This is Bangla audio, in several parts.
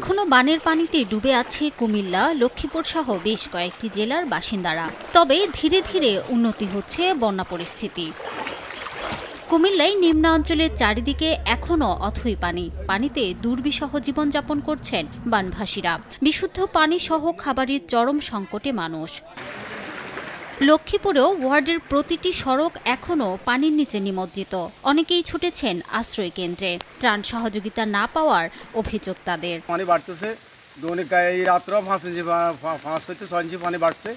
এখনো বানের পানিতে ডুবে আছে কুমিল্লা, লক্ষ্মীপুর সহ বেশ কয়েকটি জেলার বাসিন্দারা। তবে ধীরে ধীরে উন্নতি হচ্ছে বন্যা পরিস্থিতি। কুমিল্লায় নিম্নাঞ্চলের চারিদিকে এখনও অথই পানি। পানিতে দুর্বিষহ জীবনযাপন করছেন বানভাসীরা। বিশুদ্ধ পানি সহ খাবারের চরম সংকটে মানুষ। লক্ষ্মীপুরেও ওয়ার্ডের প্রতিটি সড়ক এখনও পানির নিচে নিমজ্জিত। অনেকেই ছুটেছেন আশ্রয় কেন্দ্রে। ত্রাণ সহযোগিতা না পাওয়ার অভিযোগ তাদের। পানি বাড়তেছে, এই রাত্র 5 থেকে 6 ইঞ্চি পানি বাড়ছে।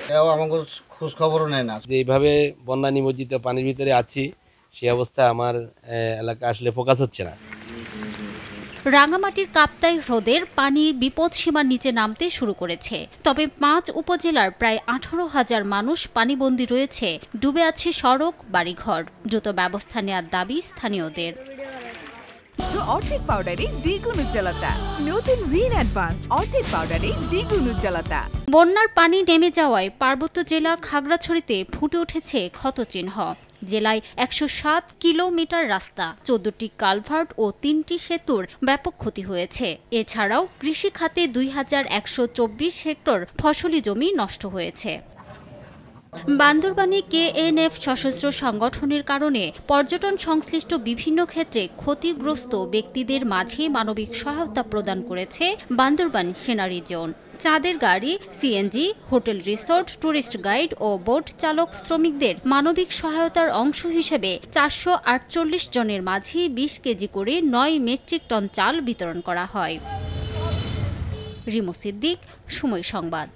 কেউ আমাকে খোঁজ খবরও নেয় না। যেভাবে বন্যা নিমজ্জিত পানির ভিতরে আছি, সেই অবস্থা আমার এলাকা আসলে ফোকাস হচ্ছে না। রাঙামাটির কাপ্তাই হ্রদের পানি বিপদসীমার নিচে নামতে শুরু করেছে। তবে 5 উপজেলার প্রায় 18,000 মানুষ পানিবন্দী রয়েছে। ডুবে আছে সড়ক, বাড়িঘর। দ্রুত ব্যবস্থা নেওয়ার দাবি স্থানীয়দের। অর্ধেক পাউডারে দ্বিগুণ উজ্জ্বলতা। নতুন রিন অ্যাডভান্সড অর্ধেক পাউডারে দ্বিগুণ উজ্জ্বলতা। বন্যার পানি নেমে যাওয়ায় পার্বত্য জেলা খাগড়াছড়িতে ফুটে উঠেছে ক্ষতচিহ্ন। জেলায় 107 কিলোমিটার রাস্তা, 14টি কালভার্ট ও 3টি সেতুর ব্যাপক ক্ষতি হয়েছে। এছাড়াও কৃষি খাতে 2124 হেক্টর ফসলি জমি নষ্ট হয়েছে। বান্দরবানে কেএনএফ সশস্ত্র সংগঠনের কারণে পর্যটন সংশ্লিষ্ট বিভিন্ন ক্ষেত্রে ক্ষতিগ্রস্ত ব্যক্তিদের মাঝে মানবিক সহায়তা প্রদান করেছে বান্দরবান সেনা রিজিয়ন। চাঁদের গাড়ি, CNG, hotel resort, tourist guide ও বোট চালক শ্রমিকদের মানবিক সহায়তার অংশ হিসেবে 448 জনের মাঝে 20 কেজি করে 9 মেট্রিক টন চাল বিতরণ করা হয়। রিমু সিদ্দিক, সময় সংবাদ।